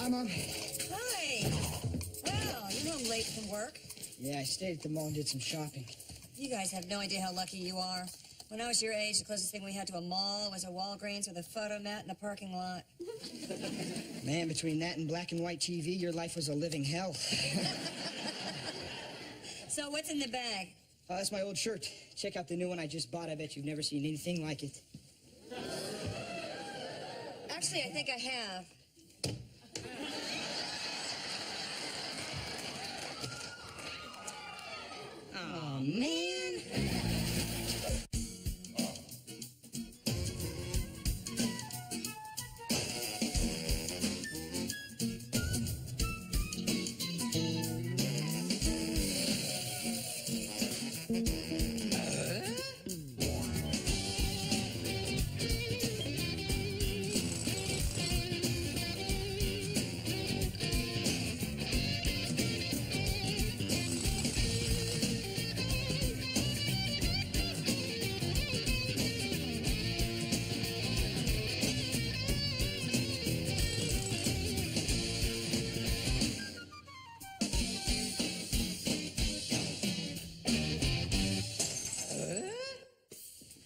Hi, Mom. Hi. Well, you're home late from work. Yeah, I stayed at the mall and did some shopping. You guys have no idea how lucky you are. When I was your age, the closest thing we had to a mall was a Walgreens with a photo mat in the parking lot. Man, between that and black and white TV, your life was a living hell. So what's in the bag? Oh, that's my old shirt. Check out the new one I just bought. I bet you've never seen anything like it. Actually, I think I have. Oh, man.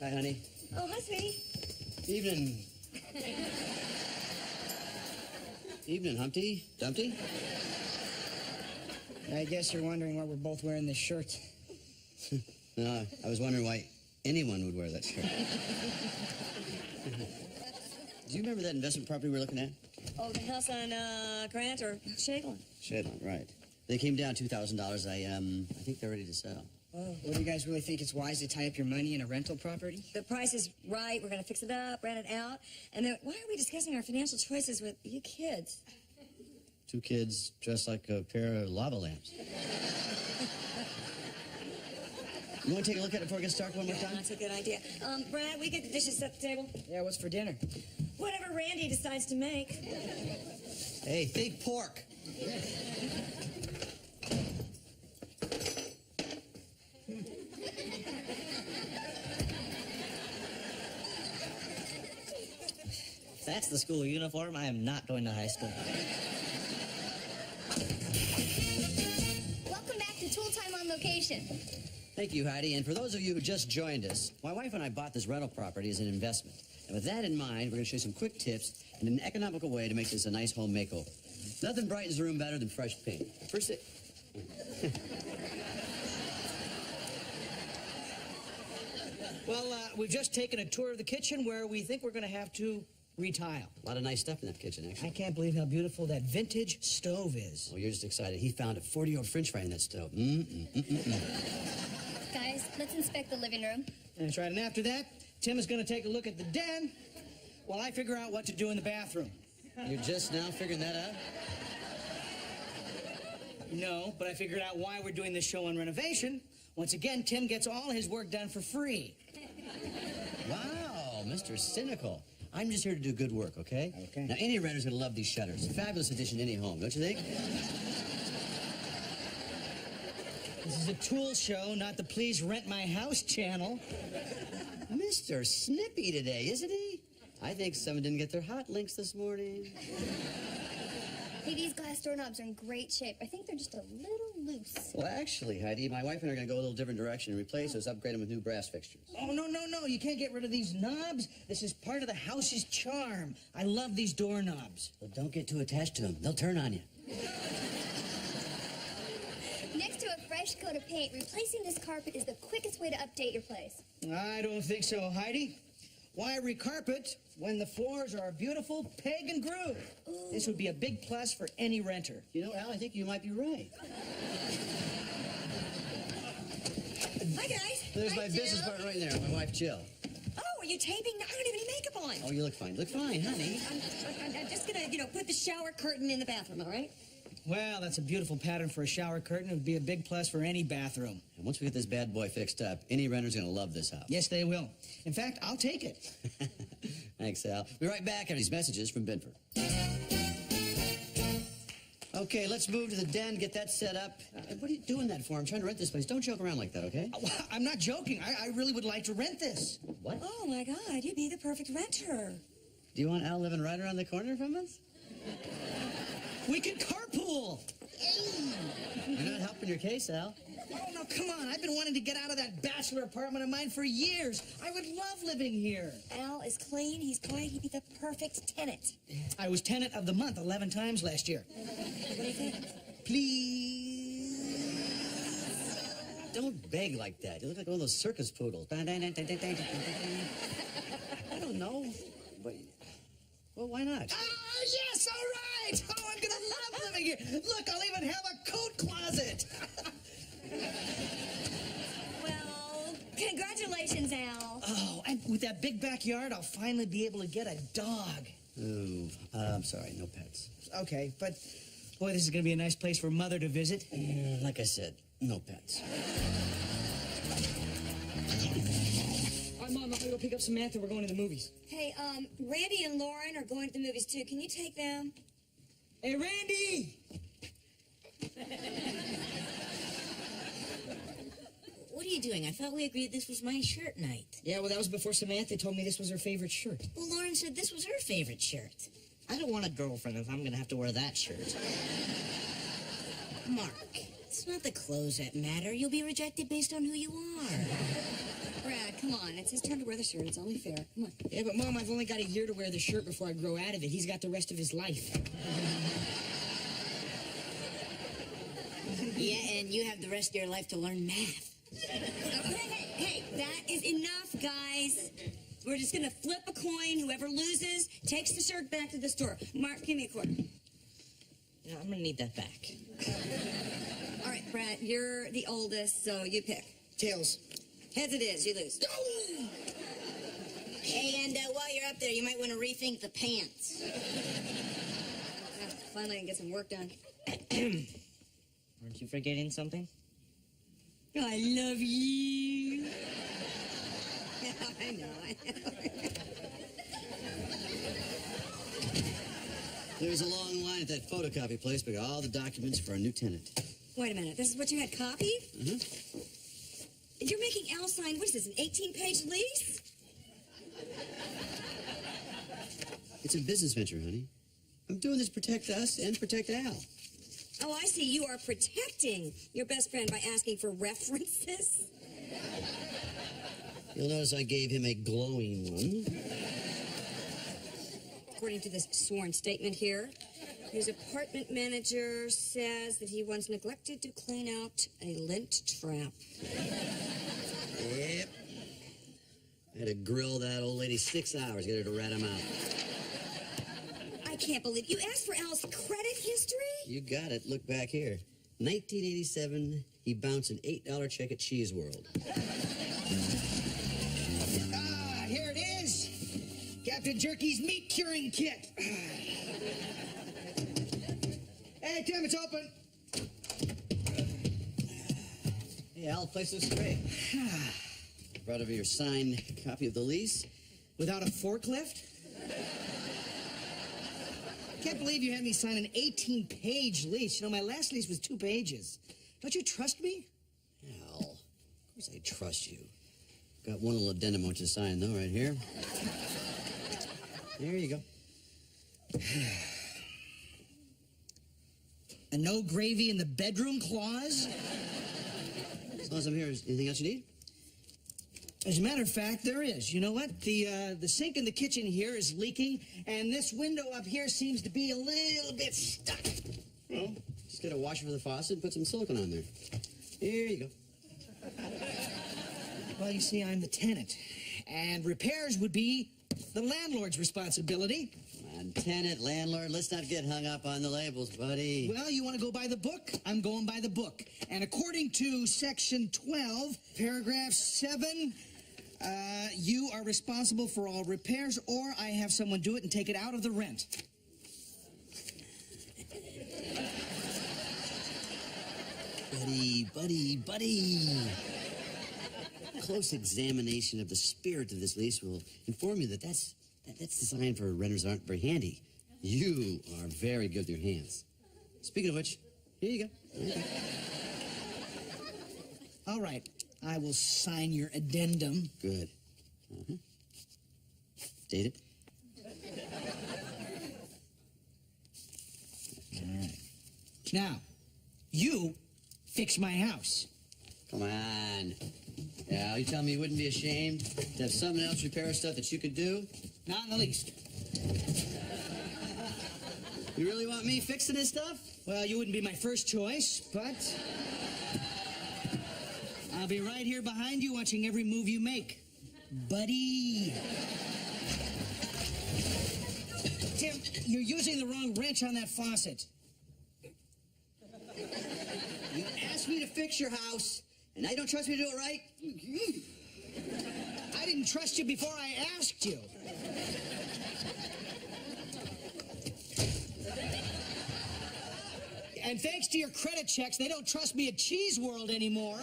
Hi, honey. Oh, hi, sweetie. Evening. Evening, Humpty. Dumpty? I guess you're wondering why we're both wearing this shirt. No, I was wondering why anyone would wear that shirt. Do you remember that investment property we were looking at? Oh, the house on Grant or Shaglin? Shaglin, right. They came down $2,000. I think they're ready to sell. Oh, well, do you guys really think it's wise to tie up your money in a rental property? The price is right. We're going to fix it up, rent it out. And then why are we discussing our financial choices with you kids? Two kids dressed like a pair of lava lamps. You want to take a look at it before it gets dark one more time? That's a good idea. Brad, we get the dishes set the table? Yeah, what's for dinner? Whatever Randy decides to make. Hey, think pork. If that's the school uniform, I am not going to high school. Welcome back to Tool Time on Location. Thank you, Heidi. And for those of you who just joined us, my wife and I bought this rental property as an investment. And with that in mind, we're going to show you some quick tips and an economical way to make this a nice home makeover. Nothing brightens the room better than fresh paint. First it... Well, we've just taken a tour of the kitchen where we think we're going to have to retile. A lot of nice stuff in that kitchen, actually. I can't believe how beautiful that vintage stove is. Oh, you're just excited. He found a 40-year-old French fry in that stove. Guys, let's inspect the living room. That's right. And after that, Tim is going to take a look at the den while I figure out what to do in the bathroom. You're just now figuring that out? No, but I figured out why we're doing this show on renovation. Once again, Tim gets all his work done for free. Wow, Mr. Cynical. I'm just here to do good work, okay? Okay. Now, any renter's going to love these shutters. A fabulous addition to any home, don't you think? This is a tool show, not the Please Rent My House channel. Mr. Snippy today, isn't he? I think someone didn't get their hot links this morning. Hey, these glass doorknobs are in great shape. I think they're just a little loose. Well, actually, Heidi, my wife and I are going to go a little different direction and replace those, upgrade them with new brass fixtures. Oh, no. You can't get rid of these knobs. This is part of the house's charm. I love these doorknobs. Well, don't get too attached to them. They'll turn on you. Next to a fresh coat of paint, replacing this carpet is the quickest way to update your place. I don't think so, Heidi. Why recarpet when the floors are a beautiful peg and groove? Ooh. This would be a big plus for any renter. You know, Al, I think you might be right. Hi, guys. There's Hi, my Jill. business partner right there, my wife, Jill. Oh, are you taping? I don't have any makeup on. Oh, you look fine. Look fine, honey. I'm just going to, put the shower curtain in the bathroom, all right? Well, that's a beautiful pattern for a shower curtain. It would be a big plus for any bathroom. And once we get this bad boy fixed up, any renter's going to love this house. Yes, they will. In fact, I'll take it. Thanks, Al. We'll be right back after these messages from Binford. Okay, let's move to the den, get that set up. What are you doing that for? I'm trying to rent this place. Don't joke around like that, okay? I'm not joking. I really would like to rent this. What? Oh, my God. You'd be the perfect renter. Do you want Al living right around the corner from us? We can carpool. You're not helping your case, Al. Oh, no, come on. I've been wanting to get out of that bachelor apartment of mine for years. I would love living here. Al is clean. He's quiet. He'd be the perfect tenant. I was tenant of the month 11 times last year. What do you think? Please. Don't beg like that. You look like one of those circus poodles. I don't know, but... Well, why not? Oh, yes, all right. Oh, I'm going to love living here. Look, I'll even have a coat closet. Well, congratulations, Al. Oh, and with that big backyard, I'll finally be able to get a dog. Oh, I'm sorry, no pets. Okay, but, boy, this is going to be a nice place for Mother to visit. Like I said, no pets. All right, Mom, I'm gonna go pick up Samantha. We're going to the movies. Hey, Randy and Lauren are going to the movies, too. Can you take them? Hey, Randy! What are you doing? I thought we agreed this was my shirt night. Yeah, well, that was before Samantha told me this was her favorite shirt. Well, Lauren said this was her favorite shirt. I don't want a girlfriend if I'm going to have to wear that shirt. Mark, it's not the clothes that matter. You'll be rejected based on who you are. Brad, come on. It's his turn to wear the shirt. It's only fair. Come on. Yeah, but Mom, I've only got a year to wear the shirt before I grow out of it. He's got the rest of his life. Yeah, and you have the rest of your life to learn math. Hey, that is enough, guys. We're just gonna flip a coin. Whoever loses takes the shirt back to the store. Mark, give me a quarter. Yeah, I'm going to need that back. All right, Brad, you're the oldest, so you pick. Tails. Heads it is. You lose. Hey, and while you're up there, you might want to rethink the pants. Finally, I can get some work done. Aren't you forgetting something? I love you. I know. There's a long line at that photocopy place, but got all the documents for a new tenant. Wait a minute. This is what you had copied? Mm-hmm. You're making Al sign, what is this, an 18-page lease? It's a business venture, honey. I'm doing this to protect us and protect Al. Oh, I see. You are protecting your best friend by asking for references. You'll notice I gave him a glowing one. According to this sworn statement here, his apartment manager says that he once neglected to clean out a lint trap. Yep. I had to grill that old lady 6 hours, get her to rat him out. I can't believe you asked for Al's credit history? You got it. Look back here. 1987, he bounced an $8 check at Cheese World. Ah, here it is. Captain Jerky's meat curing kit. Hey, Tim, it's open. Hey, Al, the place looks great. Brought over your signed copy of the lease. Without a forklift? Can't believe you had me sign an 18-page lease. You know, my last lease was 2 pages. Don't you trust me? Al, of course I trust you. Got one little addendum I want you to sign, though, right here. There you go. A no gravy in the bedroom clause? As long as I'm here, is anything else you need? As a matter of fact, there is. You know what? The sink in the kitchen here is leaking, and this window up here seems to be a little bit stuck. Well, just get a washer for the faucet and put some silicone on there. Here you go. Well, you see, I'm the tenant, and repairs would be the landlord's responsibility. Come on, tenant, landlord, let's not get hung up on the labels, buddy. Well, you want to go by the book? I'm going by the book. And according to Section 12, Paragraph 7, you are responsible for all repairs, or I have someone do it and take it out of the rent. Buddy. Close examination of the spirit of this lease will inform you that that's designed for renters aren't very handy. You are very good with your hands. Speaking of which, here you go. Okay. All right. I will sign your addendum. Good. Date it. Now, you fix my house. Come on. Yeah, you tell me you wouldn't be ashamed to have someone else repair stuff that you could do? Not in the least. You really want me fixing this stuff? Well, you wouldn't be my first choice, but I'll be right here behind you watching every move you make, buddy. Tim, you're using the wrong wrench on that faucet. You asked me to fix your house, and now you don't trust me to do it right? I didn't trust you before I asked you. And thanks to your credit checks, they don't trust me at Cheese World anymore.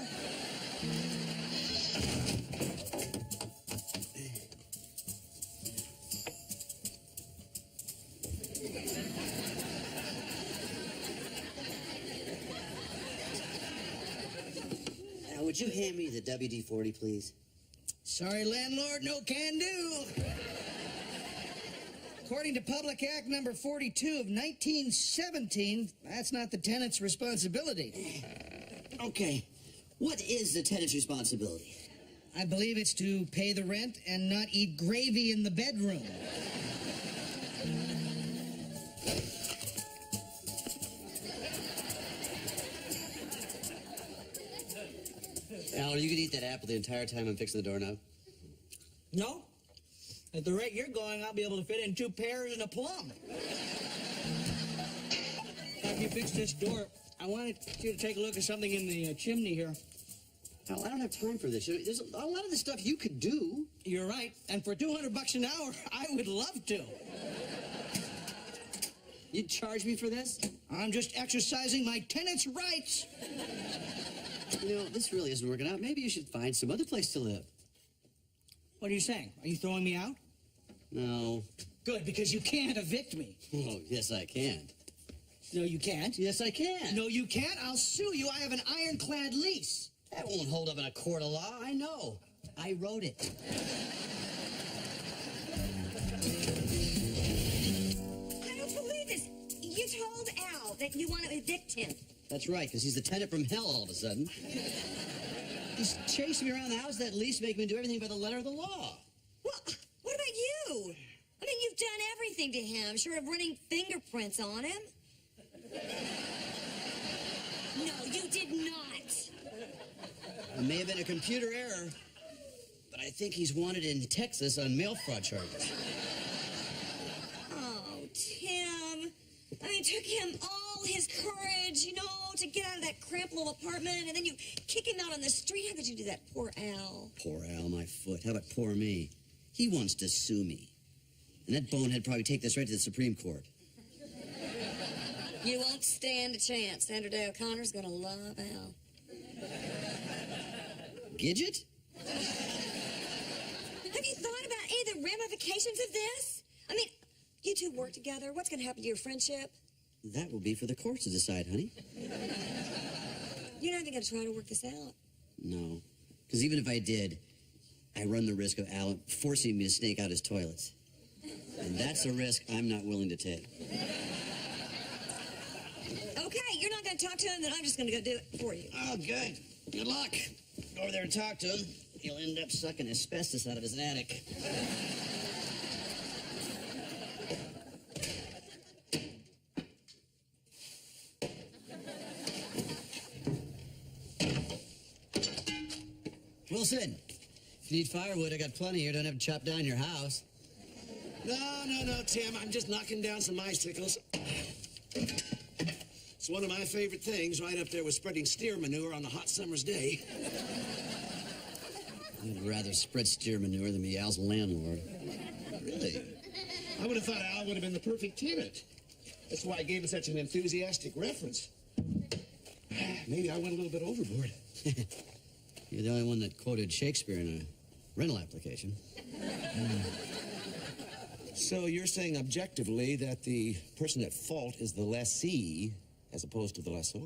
Now, would you hand me the WD-40, please? Sorry, landlord, no can do. According to Public Act number 42 of 1917, that's not the tenant's responsibility. Okay. What is the tenant's responsibility? I believe it's to pay the rent and not eat gravy in the bedroom. Al, you could eat that apple the entire time I'm fixing the doorknob? No. At the rate you're going, I'll be able to fit in 2 pears and a plum. After you fix this door, I wanted you to take a look at something in the chimney here. Al, I don't have time for this. There's a lot of the stuff you could do. You're right. And for $200 an hour, I would love to. You'd charge me for this? I'm just exercising my tenant's rights. You know, this really isn't working out. Maybe you should find some other place to live. What are you saying? Are you throwing me out? No. Good, because you can't evict me. Oh, yes, I can. No, you can't. Yes, I can. No, you can't. I'll sue you. I have an ironclad lease. That won't hold up in a court of law. I know. I wrote it. I don't believe this. You told Al that you want to evict him. That's right, because he's the tenant from hell all of a sudden. He's chasing me around the house. That lease make me do everything by the letter of the law. Well, what about you? I mean, you've done everything to him, short of running fingerprints on him. No, you did not. It may have been a computer error, but I think he's wanted in Texas on mail fraud charges. Oh, Tim. I mean, it took him all his courage, you know, to get out of that cramped little apartment, and then you kick him out on the street. How could you do that? Poor Al. Poor Al, my foot. How about poor me? He wants to sue me. And that bonehead probably take this right to the Supreme Court. You won't stand a chance. Sandra Day O'Connor's gonna love Al. Gidget? Have you thought about any of the ramifications of this? I mean, you two work together. What's gonna happen to your friendship? That will be for the courts to decide, honey. You're not even gonna try to work this out. No. Because even if I did, I run the risk of Al forcing me to snake out his toilets. And that's a risk I'm not willing to take. Okay, you're not gonna talk to him, then I'm just gonna go do it for you. Oh, good. Good luck. Go over there and talk to him. He'll end up sucking asbestos out of his attic. Wilson, if you need firewood, I got plenty here. Don't have to chop down your house. No, Tim. I'm just knocking down some icicles. It's one of my favorite things, right up there with spreading steer manure on a hot summer's day. I'd rather spread steer manure than be Al's landlord. Really? I would have thought Al would have been the perfect tenant. That's why I gave him such an enthusiastic reference. Maybe I went a little bit overboard. You're the only one that quoted Shakespeare in a rental application. So you're saying objectively that the person at fault is the lessee as opposed to the lessor?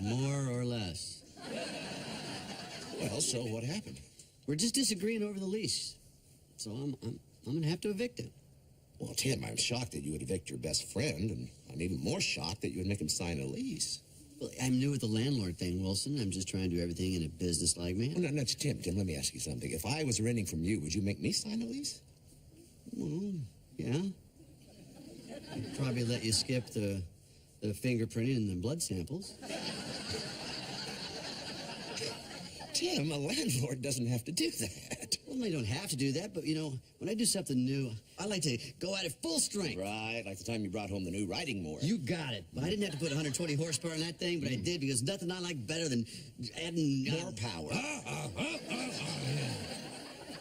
More or less. Well, so what happened? We're just disagreeing over the lease. So I'm gonna have to evict him. Well, Tim, I'm shocked that you would evict your best friend, and I'm even more shocked that you would make him sign a lease. Well, I'm new with the landlord thing, Wilson. I'm just trying to do everything in a business-like manner. Well, no, Tim, let me ask you something. If I was renting from you, would you make me sign a lease? Well, yeah. I'd probably let you skip the fingerprinting and the blood samples. Tim, a landlord doesn't have to do that. Well, I don't have to do that, but, you know, when I do something new, I like to go at it full strength. Right, like the time you brought home the new riding mower. You got it. I didn't have to put 120 horsepower in that thing, but I did because nothing I like better than adding... More power.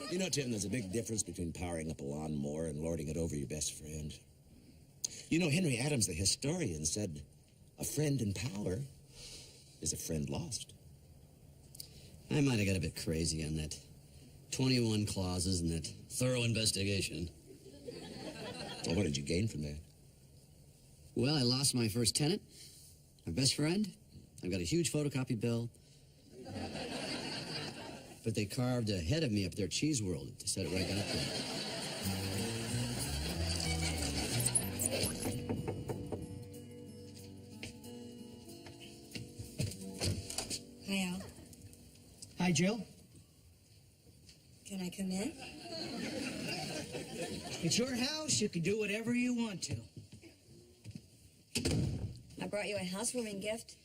You know, Tim, there's a big difference between powering up a lawnmower and lording it over your best friend. You know, Henry Adams, the historian, said, a friend in power is a friend lost. I might have got a bit crazy on that 21 clauses and that thorough investigation. Well, what did you gain from that? Well, I lost my first tenant, my best friend. I've got a huge photocopy bill. But they carved a head of me up there at Cheese World to set it right back there. Hi, Al. Hi, Jill. Can I come in? It's your house. You can do whatever you want to. I brought you a housewarming gift.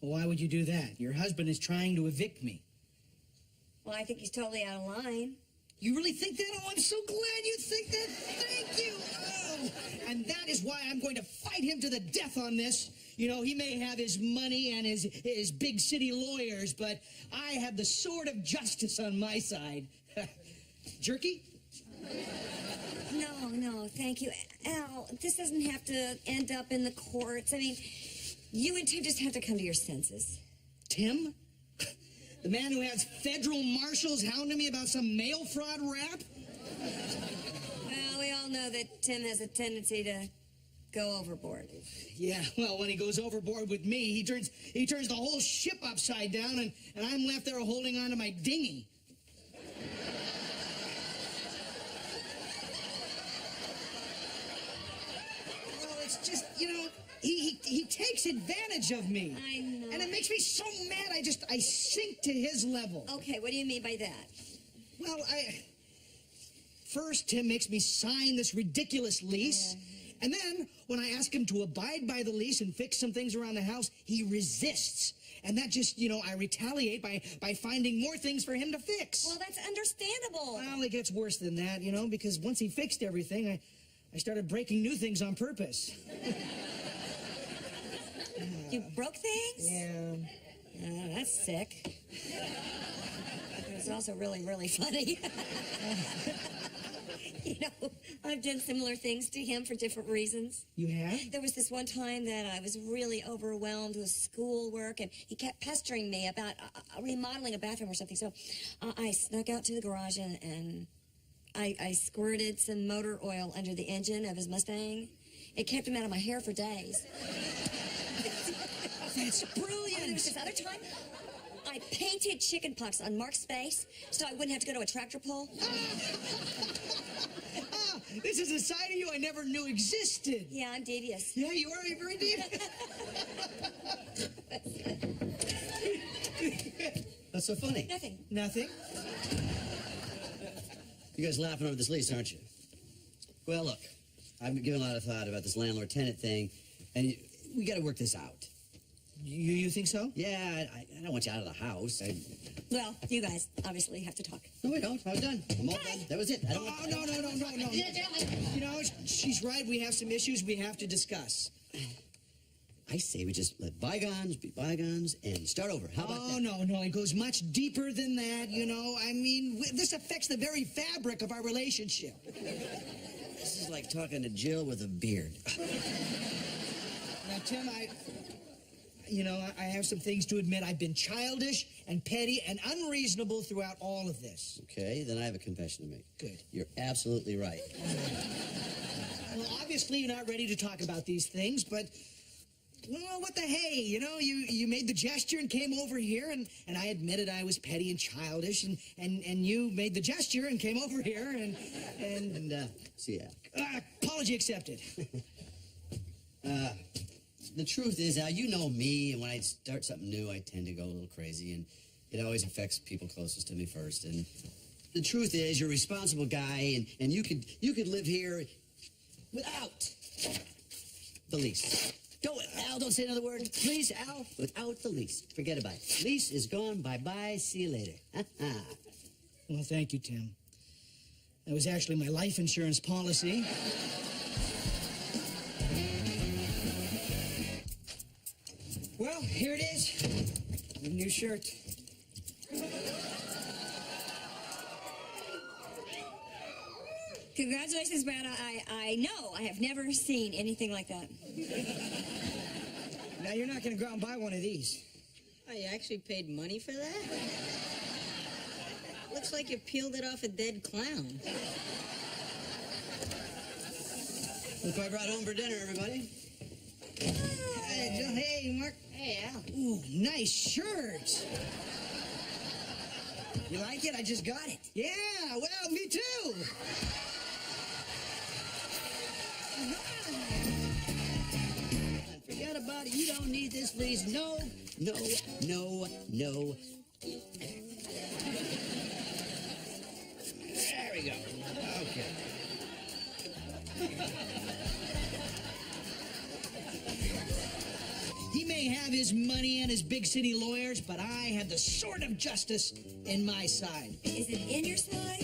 Well, why would you do that? Your husband is trying to evict me. Well, I think he's totally out of line. You really think that? Oh, I'm so glad you think that. Thank you. Oh, and that is why I'm going to fight him to the death on this. You know, he may have his money and his big city lawyers, but I have the sword of justice on my side. Jerky? No, thank you. Al, this doesn't have to end up in the courts. I mean, you and Tim just have to come to your senses. Tim? The man who has federal marshals hounding me about some mail fraud rap? Well, we all know that Tim has a tendency to go overboard. Yeah, well, when he goes overboard with me, he turns the whole ship upside down, and I'm left there holding on to my dinghy. Well, it's just, you know, he takes advantage of me. I know. And it makes me so mad, I sink to his level. Okay, what do you mean by that? Well, first, Tim makes me sign this ridiculous lease. And then, when I ask him to abide by the lease and fix some things around the house, he resists. And that just, you know, I retaliate by finding more things for him to fix. Well, that's understandable. Well, it gets worse than that, you know, because once he fixed everything, I started breaking new things on purpose. You broke things? Yeah. That's sick. It was also really, really funny. You know, I've done similar things to him for different reasons. You have? There was this one time that I was really overwhelmed with schoolwork, and he kept pestering me about remodeling a bathroom or something. So I snuck out to the garage, and I squirted some motor oil under the engine of his Mustang. It kept him out of my hair for days. That's brilliant. There was this other time, I painted chicken pox on Mark's face so I wouldn't have to go to a tractor pull. This is a side of you I never knew existed. Yeah, I'm devious. Yeah, you are very devious. What's so funny? Nothing. Nothing? You guys laughing over this lease, aren't you? Well, look, I've been giving a lot of thought about this landlord-tenant thing, and we got to work this out. You think so? Yeah, I don't want you out of the house. Well, you guys obviously have to talk. No, we don't. I was done. I'm all done. That was it. I don't want... Oh, no. You know, she's right. We have some issues we have to discuss. I say we just let bygones be bygones and start over. How about that? Oh, no. It goes much deeper than that, you know. I mean, this affects the very fabric of our relationship. This is like talking to Jill with a beard. Now, Tim, I have some things to admit. I've been childish and petty and unreasonable throughout all of this. Okay, then I have a confession to make. Good. You're absolutely right. Well, obviously you're not ready to talk about these things, but Well, what the hey? You know, you made the gesture and came over here, and I admitted I was petty and childish, and you made the gesture and came over here, See ya. Apology accepted. The truth is, Al, you know me, and when I start something new, I tend to go a little crazy, and it always affects people closest to me first. And the truth is, you're a responsible guy, and you could live here without the lease. Al, don't say another word, please, Al. Without the lease, forget about it. Lease is gone. Bye-bye. See you later. Well, thank you, Tim. That was actually my life insurance policy. Well, here it is. A new shirt. Congratulations, Brad. I know. I have never seen anything like that. Now, you're not going to go out and buy one of these. Oh, you actually paid money for that? Looks like you peeled it off a dead clown. Look what I brought home for dinner, everybody. Hey, Joe. Hey, Mark. Hey, Al. Ooh, nice shirt. You like it? I just got it. Yeah, well, me too. Forget about it. You don't need this lease. No, no, no, no. There we go. Okay. He may have his money and his big city lawyers, but I have the sword of justice in my side. Is it in your side?